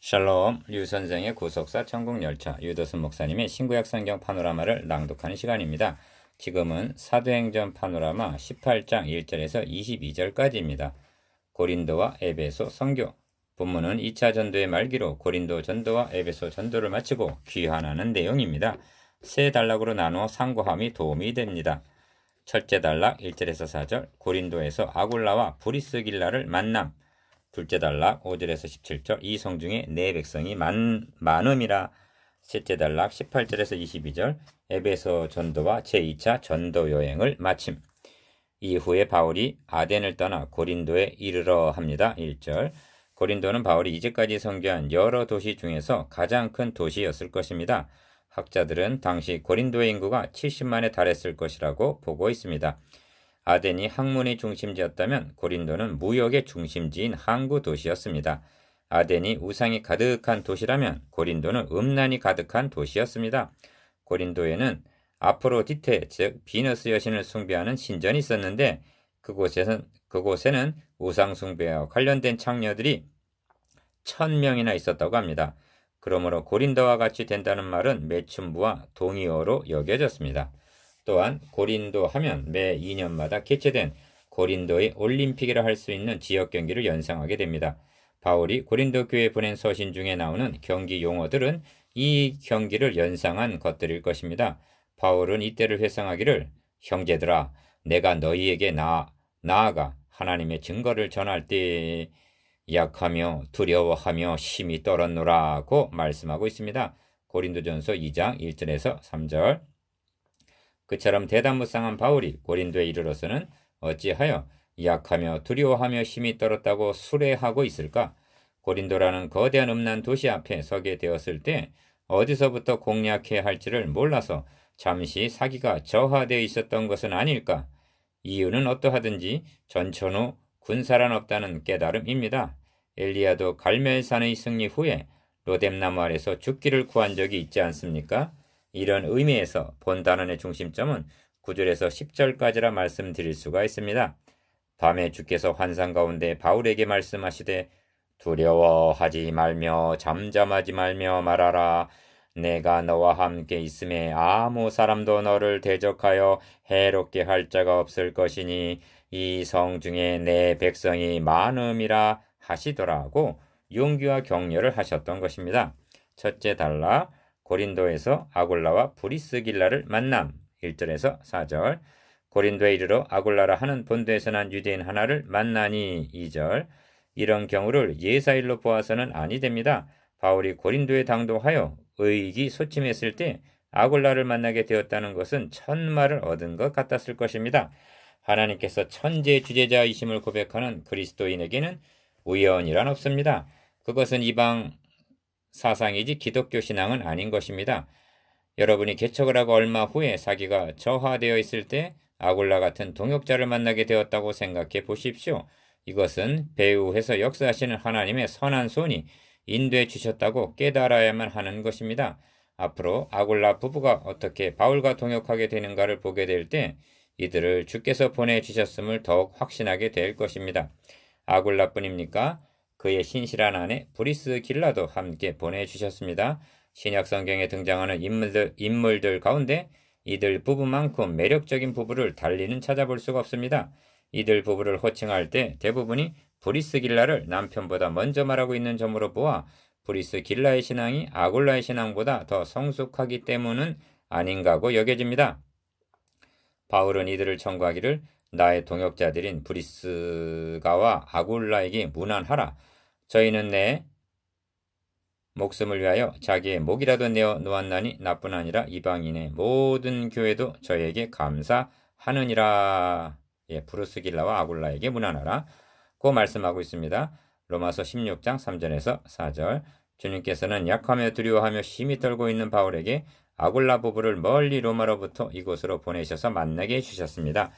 샬롬, 류선생의 구속사 천국열차, 유도순 목사님의 신구약 성경 파노라마를 낭독하는 시간입니다. 지금은 사도행전 파노라마 18장 1절에서 22절까지입니다. 고린도와 에베소 선교. 본문은 2차 전도의 말기로 고린도 전도와 에베소 전도를 마치고 귀환하는 내용입니다. 세 단락으로 나누어 상고함이 도움이 됩니다. 첫째 단락 1절에서 4절, 고린도에서 아굴라와 브리스길라를 만남. 둘째 단락 5절에서 17절, 이 성 중에 내 백성이 많음이라. 셋째 단락 18절에서 22절, 에베소 전도와 제2차 전도 여행을 마침. 이후에 바울이 아덴을 떠나 고린도에 이르러 합니다. 1절, 고린도는 바울이 이제까지 선교한 여러 도시 중에서 가장 큰 도시였을 것입니다. 학자들은 당시 고린도의 인구가 70만에 달했을 것이라고 보고 있습니다. 아덴이 학문의 중심지였다면 고린도는 무역의 중심지인 항구 도시였습니다. 아덴이 우상이 가득한 도시라면 고린도는 음란이 가득한 도시였습니다. 고린도에는 아프로디테, 즉 비너스 여신을 숭배하는 신전이 있었는데 그곳에는 우상 숭배와 관련된 창녀들이 1000명이나 있었다고 합니다. 그러므로 고린도와 같이 된다는 말은 매춘부와 동의어로 여겨졌습니다. 또한 고린도 하면 매 2년마다 개최된 고린도의 올림픽이라 할 수 있는 지역 경기를 연상하게 됩니다. 바울이 고린도 교회에 보낸 서신 중에 나오는 경기 용어들은 이 경기를 연상한 것들일 것입니다. 바울은 이때를 회상하기를, 형제들아, 내가 너희에게 나아가 하나님의 증거를 전할 때 약하며 두려워하며 심히 떨었노라고 말씀하고 있습니다. 고린도전서 2장 1절에서 3절. 그처럼 대담무쌍한 바울이 고린도에 이르러서는 어찌하여 약하며 두려워하며 심히 떨었다고 수레하고 있을까? 고린도라는 거대한 음란 도시 앞에 서게 되었을 때 어디서부터 공략해야 할지를 몰라서 잠시 사기가 저하되어 있었던 것은 아닐까? 이유는 어떠하든지 전천후 군사란 없다는 깨달음입니다. 엘리야도 갈멜산의 승리 후에 로뎀나무 아래서 죽기를 구한 적이 있지 않습니까? 이런 의미에서 본 단원의 중심점은 9절에서 10절까지라 말씀드릴 수가 있습니다. 밤에 주께서 환상 가운데 바울에게 말씀하시되 두려워하지 말며 잠잠하지 말며 말하라. 내가 너와 함께 있음에 아무 사람도 너를 대적하여 해롭게 할 자가 없을 것이니 이 성 중에 내 백성이 많음이라 하시더라고 용기와 격려를 하셨던 것입니다. 첫째 단락, 고린도에서 아굴라와 브리스길라를 만남. 1절에서 4절, 고린도에 이르러 아굴라라 하는 본도에서 난 유대인 하나를 만나니. 2절, 이런 경우를 예사일로 보아서는 아니 됩니다. 바울이 고린도에 당도하여 의기소침했을 때 아굴라를 만나게 되었다는 것은 천마를 얻은 것 같았을 것입니다. 하나님께서 천재 주재자이심을 고백하는 그리스도인에게는 우연이란 없습니다. 그것은 이방 사상이지 기독교 신앙은 아닌 것입니다. 여러분이 개척을 하고 얼마 후에 사기가 저하되어 있을 때 아굴라 같은 동역자를 만나게 되었다고 생각해 보십시오. 이것은 배후에서 역사하시는 하나님의 선한 손이 인도해 주셨다고 깨달아야만 하는 것입니다. 앞으로 아굴라 부부가 어떻게 바울과 동역하게 되는가를 보게 될 때 이들을 주께서 보내주셨음을 더욱 확신하게 될 것입니다. 아굴라뿐입니까? 그의 신실한 아내 브리스길라도 함께 보내주셨습니다. 신약 성경에 등장하는 인물들 가운데 이들 부부만큼 매력적인 부부를 달리는 찾아볼 수가 없습니다. 이들 부부를 호칭할 때 대부분이 브리스길라를 남편보다 먼저 말하고 있는 점으로 보아 브리스길라의 신앙이 아굴라의 신앙보다 더 성숙하기 때문은 아닌가고 여겨집니다. 바울은 이들을 청구하기를 나의 동역자들인 브리스가와 아굴라에게 문안하라. 저희는 내 목숨을 위하여 자기의 목이라도 내어 놓았나니 나뿐 아니라 이방인의 모든 교회도 저에게 감사하느니라. 브리스길라와 아굴라에게 문안하라 고 말씀하고 있습니다. 로마서 16장 3절에서 4절, 주님께서는 약하며 두려워하며 심히 떨고 있는 바울에게 아굴라 부부를 멀리 로마로부터 이곳으로 보내셔서 만나게 해주셨습니다.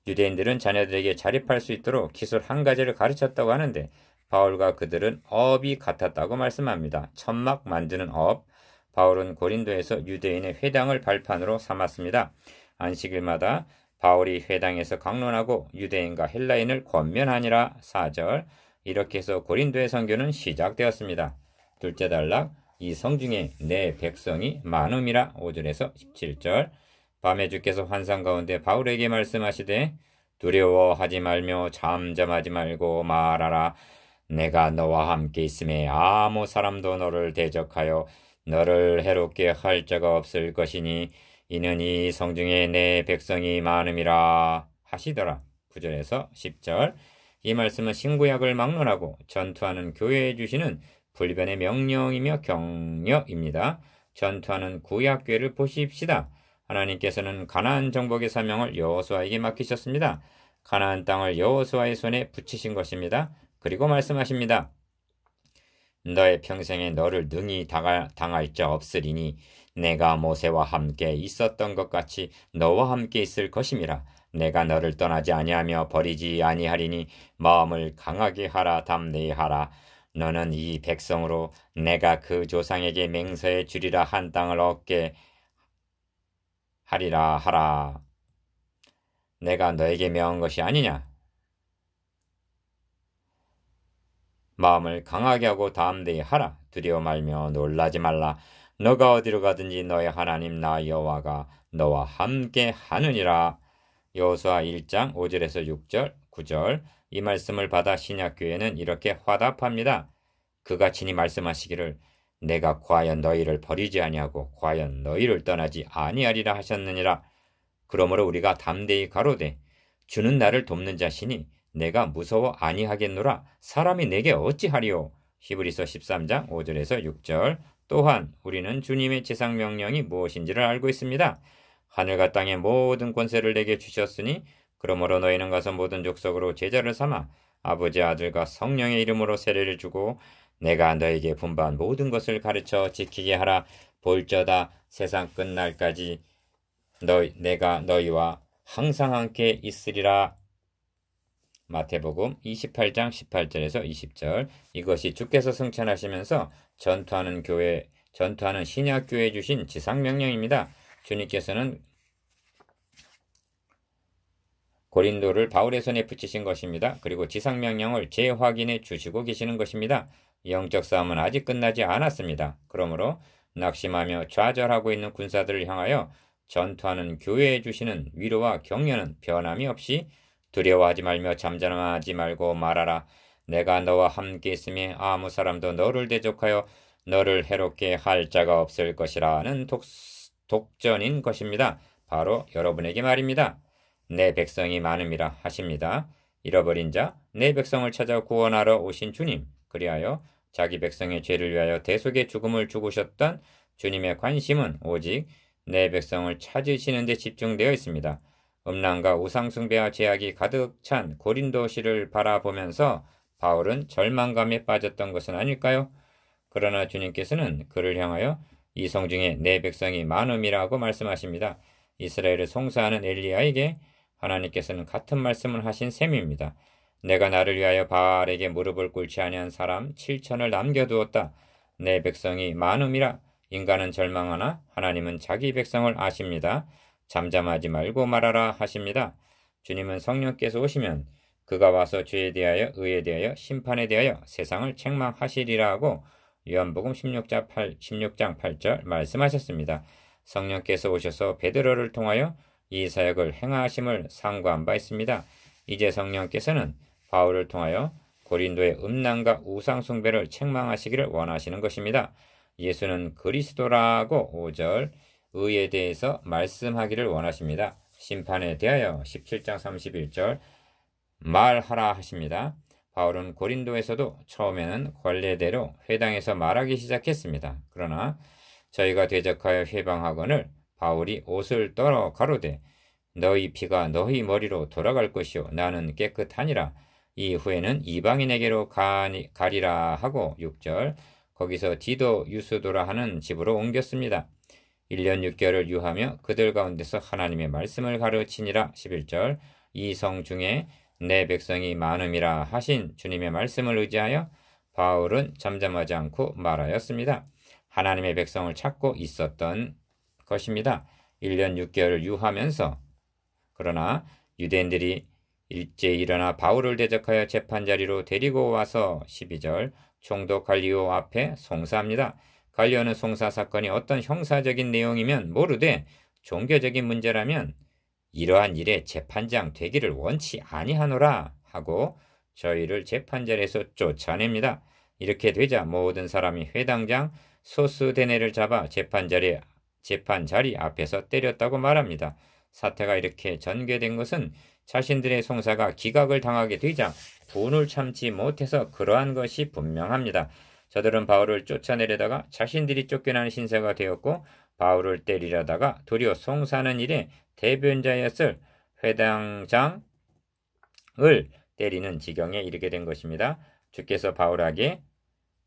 유대인들은 자녀들에게 자립할 수 있도록 기술 한 가지를 가르쳤다고 하는데 바울과 그들은 업이 같았다고 말씀합니다. 천막 만드는 업. 바울은 고린도에서 유대인의 회당을 발판으로 삼았습니다. 안식일마다 바울이 회당에서 강론하고 유대인과 헬라인을 권면하니라. 4절. 이렇게 해서 고린도의 선교는 시작되었습니다. 둘째 단락 이 성중에 내 백성이 많음이라 5절에서 17절 밤에 주께서 환상 가운데 바울에게 말씀하시되 두려워하지 말며 잠잠하지 말고 말하라. 내가 너와 함께 있음에 아무 사람도 너를 대적하여 너를 해롭게 할 자가 없을 것이니 이는 이 성중에 내 백성이 많음이라 하시더라. 9절에서 10절 이 말씀은 신구약을 막론하고 전투하는 교회에 주시는 불변의 명령이며 격려입니다. 전투하는 구약교회를 보십시다. 하나님께서는 가나안 정복의 사명을 여호수아에게 맡기셨습니다. 가나안 땅을 여호수아의 손에 붙이신 것입니다. 그리고 말씀하십니다. 너의 평생에 너를 능히 당할 자 없으리니 내가 모세와 함께 있었던 것 같이 너와 함께 있을 것임이라. 내가 너를 떠나지 아니하며 버리지 아니하리니 마음을 강하게 하라 담대히 하라. 너는 이 백성으로 내가 그 조상에게 맹세해 주리라 한 땅을 얻게 하리라 하라. 내가 너에게 명한 것이 아니냐. 마음을 강하게 하고 담대히 하라. 두려워 말며 놀라지 말라. 너가 어디로 가든지 너의 하나님 나 여호와가 너와 함께 하느니라. 여호수아 1장 5절에서 6절 9절 이 말씀을 받아 신약교회는 이렇게 화답합니다. 그가 친히 말씀하시기를 내가 과연 너희를 버리지 아니하고 과연 너희를 떠나지 아니하리라 하셨느니라. 그러므로 우리가 담대히 가로되 주는 나를 돕는 자시니 내가 무서워 아니하겠노라. 사람이 내게 어찌하리요. 히브리서 13장 5절에서 6절 또한 우리는 주님의 지상명령이 무엇인지를 알고 있습니다. 하늘과 땅의 모든 권세를 내게 주셨으니 그러므로 너희는 가서 모든 족속으로 제자를 삼아 아버지 아들과 성령의 이름으로 세례를 주고 내가 너에게 분부한 모든 것을 가르쳐 지키게 하라. 볼저다 세상 끝날까지 내가 너희와 항상 함께 있으리라. 마태복음 28장 18절에서 20절 이것이 주께서 승천하시면서 전투하는 신약교회에 주신 지상명령입니다. 주님께서는 고린도를 바울의 손에 붙이신 것입니다. 그리고 지상명령을 재확인해 주시고 계시는 것입니다. 영적 싸움은 아직 끝나지 않았습니다. 그러므로 낙심하며 좌절하고 있는 군사들을 향하여 전투하는 교회에 주시는 위로와 격려는 변함이 없이 두려워하지 말며 잠잠하지 말고 말하라. 내가 너와 함께 있으며 아무 사람도 너를 대적하여 너를 해롭게 할 자가 없을 것이라는 독전인 것입니다. 바로 여러분에게 말입니다. 내 백성이 많음이라 하십니다. 잃어버린 자, 내 백성을 찾아 구원하러 오신 주님, 그리하여 자기 백성의 죄를 위하여 대속의 죽음을 죽으셨던 주님의 관심은 오직 내 백성을 찾으시는 데 집중되어 있습니다. 음란과 우상숭배와 죄악이 가득 찬 고린도시를 바라보면서 바울은 절망감에 빠졌던 것은 아닐까요? 그러나 주님께서는 그를 향하여 이 성중에 내 백성이 많음이라고 말씀하십니다. 이스라엘을 송사하는 엘리야에게 하나님께서는 같은 말씀을 하신 셈입니다. 내가 나를 위하여 바알에게 무릎을 꿇지 아니한 사람 7천을 남겨두었다. 내 백성이 많음이라. 인간은 절망하나 하나님은 자기 백성을 아십니다. 잠잠하지 말고 말하라 하십니다. 주님은 성령께서 오시면 그가 와서 죄에 대하여 의에 대하여 심판에 대하여 세상을 책망하시리라 하고 요한복음 16장 8절 말씀하셨습니다. 성령께서 오셔서 베드로를 통하여 이 사역을 행하심을 상고한 바 있습니다. 이제 성령께서는 바울을 통하여 고린도의 음란과 우상숭배를 책망하시기를 원하시는 것입니다. 예수는 그리스도라고 5절 의에 대해서 말씀하기를 원하십니다. 심판에 대하여 17장 31절 말하라 하십니다. 바울은 고린도에서도 처음에는 관례대로 회당에서 말하기 시작했습니다. 그러나 저희가 대적하여 회방하거늘 바울이 옷을 떨어 가로되 너희 피가 너희 머리로 돌아갈 것이요 나는 깨끗하니라. 이후에는 이방인에게로 가리라 하고 6절 거기서 디도 유스도라 하는 집으로 옮겼습니다. 1년 6개월을 유하며 그들 가운데서 하나님의 말씀을 가르치니라. 11절 이 성 중에 내 백성이 많음이라 하신 주님의 말씀을 의지하여 바울은 잠잠하지 않고 말하였습니다. 하나님의 백성을 찾고 있었던 것입니다. 1년 6개월을 유하면서 그러나 유대인들이 일제히 일어나 바울을 대적하여 재판자리로 데리고 와서 12절 총독 갈리오 앞에 송사합니다. 갈리오는 송사 사건이 어떤 형사적인 내용이면 모르되 종교적인 문제라면 이러한 일에 재판장 되기를 원치 아니하노라 하고 저희를 재판자리에서 쫓아냅니다. 이렇게 되자 모든 사람이 회당장 소스데네를 잡아 재판자리 앞에서 때렸다고 말합니다. 사태가 이렇게 전개된 것은 자신들의 송사가 기각을 당하게 되자 분을 참지 못해서 그러한 것이 분명합니다. 저들은 바울을 쫓아내려다가 자신들이 쫓겨나는 신세가 되었고 바울을 때리려다가 도리어 송사하는 일에 대변자였을 회당장을 때리는 지경에 이르게 된 것입니다. 주께서 바울에게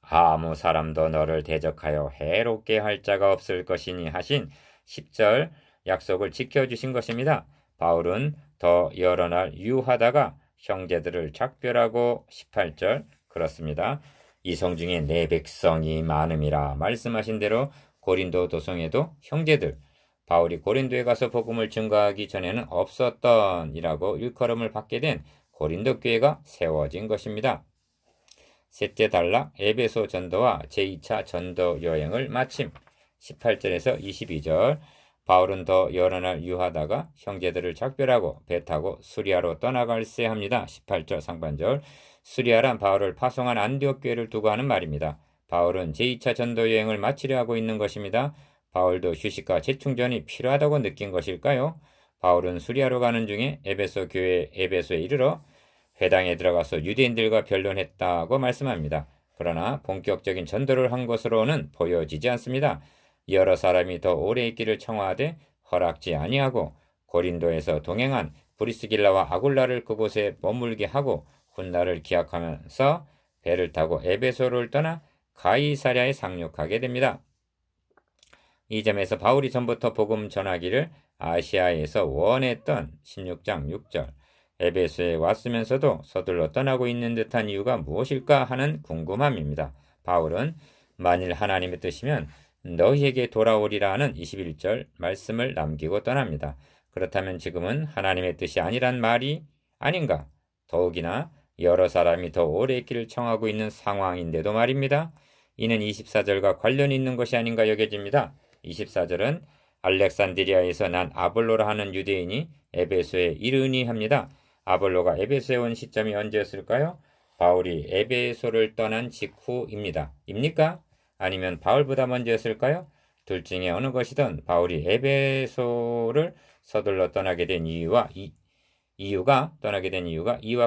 아무 사람도 너를 대적하여 해롭게 할 자가 없을 것이니 하신 10절 약속을 지켜주신 것입니다. 바울은 더 여러 날 유하다가 형제들을 작별하고 18절 그렇습니다. 이성 중에 내 백성이 많음이라 말씀하신 대로 고린도 도성에도 형제들 바울이 고린도에 가서 복음을 증거하기 전에는 없었던이라고 일컬음을 받게 된 고린도 교회가 세워진 것입니다. 셋째 단락 에베소 전도와 제2차 전도 여행을 마침 18절에서 22절 바울은 더 여러 날 유하다가 형제들을 작별하고 배 타고 수리아로 떠나갈세 합니다. 18절 상반절 수리아란 바울을 파송한 안디옥 교회를 두고 하는 말입니다. 바울은 제2차 전도 여행을 마치려 하고 있는 것입니다. 바울도 휴식과 재충전이 필요하다고 느낀 것일까요? 바울은 수리아로 가는 중에 에베소 교회 에베소에 이르러 회당에 들어가서 유대인들과 변론했다고 말씀합니다. 그러나 본격적인 전도를 한 것으로는 보여지지 않습니다. 여러 사람이 더 오래 있기를 청하되 허락지 아니하고 고린도에서 동행한 브리스길라와 아굴라를 그곳에 머물게 하고 훗날을 기약하면서 배를 타고 에베소를 떠나 가이사랴에 상륙하게 됩니다. 이 점에서 바울이 전부터 복음 전하기를 아시아에서 원했던 16장 6절 에베소에 왔으면서도 서둘러 떠나고 있는 듯한 이유가 무엇일까 하는 궁금함입니다. 바울은 만일 하나님의 뜻이면 너희에게 돌아오리라 하는 21절 말씀을 남기고 떠납니다. 그렇다면 지금은 하나님의 뜻이 아니란 말이 아닌가? 더욱이나 여러 사람이 더 오래 있기를 청하고 있는 상황인데도 말입니다. 이는 24절과 관련이 있는 것이 아닌가 여겨집니다. 24절은 알렉산드리아에서 난 아볼로라 하는 유대인이 에베소에 이르니 합니다. 아볼로가 에베소에 온 시점이 언제였을까요? 바울이 에베소를 떠난 직후입니다. 입니까? 아니면 바울보다 먼저였을까요? 둘 중에 어느 것이든 바울이 에베소를 서둘러 떠나게 된 이유가 이와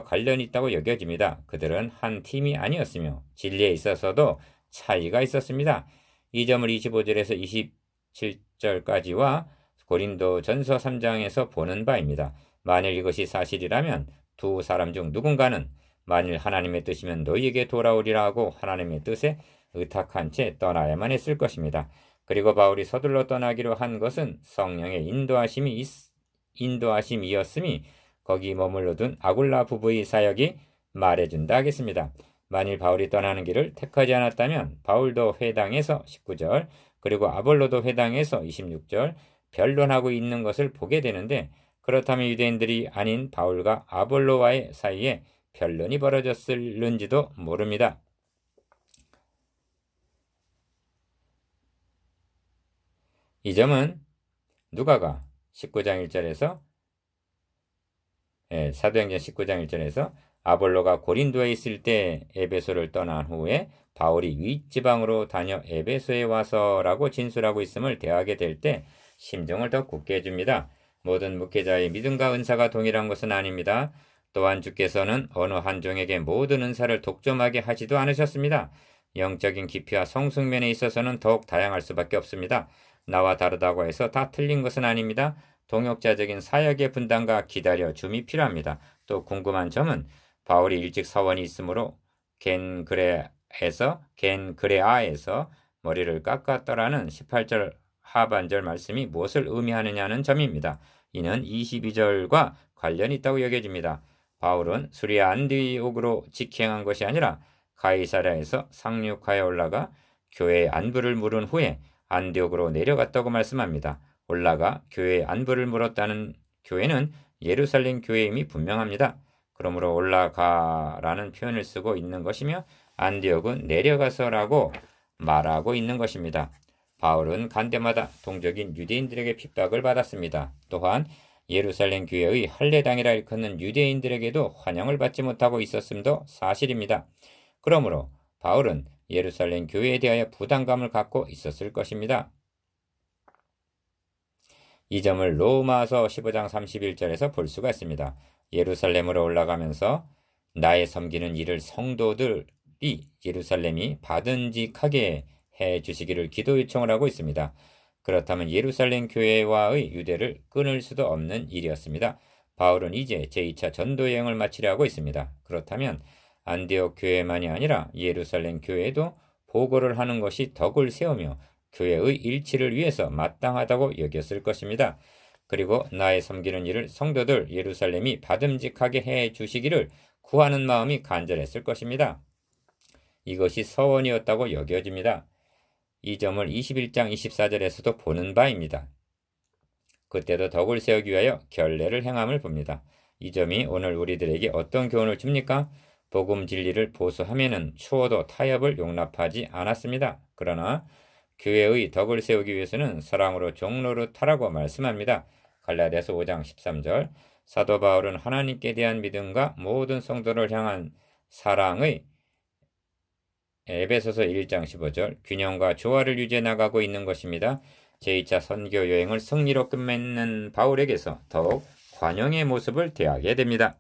관련이 있다고 여겨집니다. 그들은 한 팀이 아니었으며 진리에 있어서도 차이가 있었습니다. 이 점을 25절에서 27절까지와 고린도 전서 3장에서 보는 바입니다. 만일 이것이 사실이라면 두 사람 중 누군가는 만일 하나님의 뜻이면 너희에게 돌아오리라 하고 하나님의 뜻에 의탁한 채 떠나야만 했을 것입니다. 그리고 바울이 서둘러 떠나기로 한 것은 성령의 인도하심이었음이 거기 머물러 둔 아굴라 부부의 사역이 말해준다 하겠습니다. 만일 바울이 떠나는 길을 택하지 않았다면 바울도 회당에서 19절 그리고 아볼로도 회당에서 26절 변론하고 있는 것을 보게 되는데 그렇다면 유대인들이 아닌 바울과 아볼로와의 사이에 변론이 벌어졌을는지도 모릅니다. 이 점은 누가가 19장 1절에서 사도행전 19장 1절에서 아볼로가 고린도에 있을 때 에베소를 떠난 후에 바울이 윗지방으로 다녀 에베소에 와서라고 진술하고 있음을 대하게 될 때 심정을 더 굳게 해줍니다. 모든 목회자의 믿음과 은사가 동일한 것은 아닙니다. 또한 주께서는 어느 한 종에게 모든 은사를 독점하게 하지도 않으셨습니다. 영적인 깊이와 성숙면에 있어서는 더욱 다양할 수밖에 없습니다. 나와 다르다고 해서 다 틀린 것은 아닙니다. 동역자적인 사역의 분담과 기다려줌이 필요합니다. 또 궁금한 점은 바울이 일찍 사원이 있으므로 겐그레아에서 머리를 깎았더라는 18절 하반절 말씀이 무엇을 의미하느냐는 점입니다. 이는 22절과 관련이 있다고 여겨집니다. 바울은 수리아 안디옥으로 직행한 것이 아니라 가이사랴에서 상륙하여 올라가 교회의 안부를 물은 후에 안디옥으로 내려갔다고 말씀합니다. 올라가 교회의 안부를 물었다는 교회는 예루살렘 교회임이 분명합니다. 그러므로 올라가라는 표현을 쓰고 있는 것이며 안디옥은 내려가서라고 말하고 있는 것입니다. 바울은 간데마다 동족인 유대인들에게 핍박을 받았습니다. 또한 예루살렘 교회의 할례당이라 일컫는 유대인들에게도 환영을 받지 못하고 있었음도 사실입니다. 그러므로 바울은 예루살렘 교회에 대하여 부담감을 갖고 있었을 것입니다. 이 점을 로마서 15장 31절에서 볼 수가 있습니다. 예루살렘으로 올라가면서 나의 섬기는 일을 성도들이 예루살렘이 받은직하게 해 주시기를 기도 요청을 하고 있습니다. 그렇다면 예루살렘 교회와의 유대를 끊을 수도 없는 일이었습니다. 바울은 이제 제2차 전도 여행을 마치려 하고 있습니다. 그렇다면 안디옥 교회만이 아니라 예루살렘 교회에도 보고를 하는 것이 덕을 세우며 교회의 일치를 위해서 마땅하다고 여겼을 것입니다. 그리고 나의 섬기는 일을 성도들 예루살렘이 받음직하게 해 주시기를 구하는 마음이 간절했을 것입니다. 이것이 서원이었다고 여겨집니다. 이 점을 21장 24절에서도 보는 바입니다. 그때도 덕을 세우기 위하여 결례를 행함을 봅니다. 이 점이 오늘 우리들에게 어떤 교훈을 줍니까? 복음 진리를 보수하면은 추워도 타협을 용납하지 않았습니다. 그러나 교회의 덕을 세우기 위해서는 사랑으로 종노릇하라고 말씀합니다. 갈라디아서 5장 13절. 사도 바울은 하나님께 대한 믿음과 모든 성도를 향한 사랑의 에베소서 1장 15절 균형과 조화를 유지해 나가고 있는 것입니다. 제2차 선교 여행을 승리로 끝맺는 바울에게서 더욱 관용의 모습을 대하게 됩니다.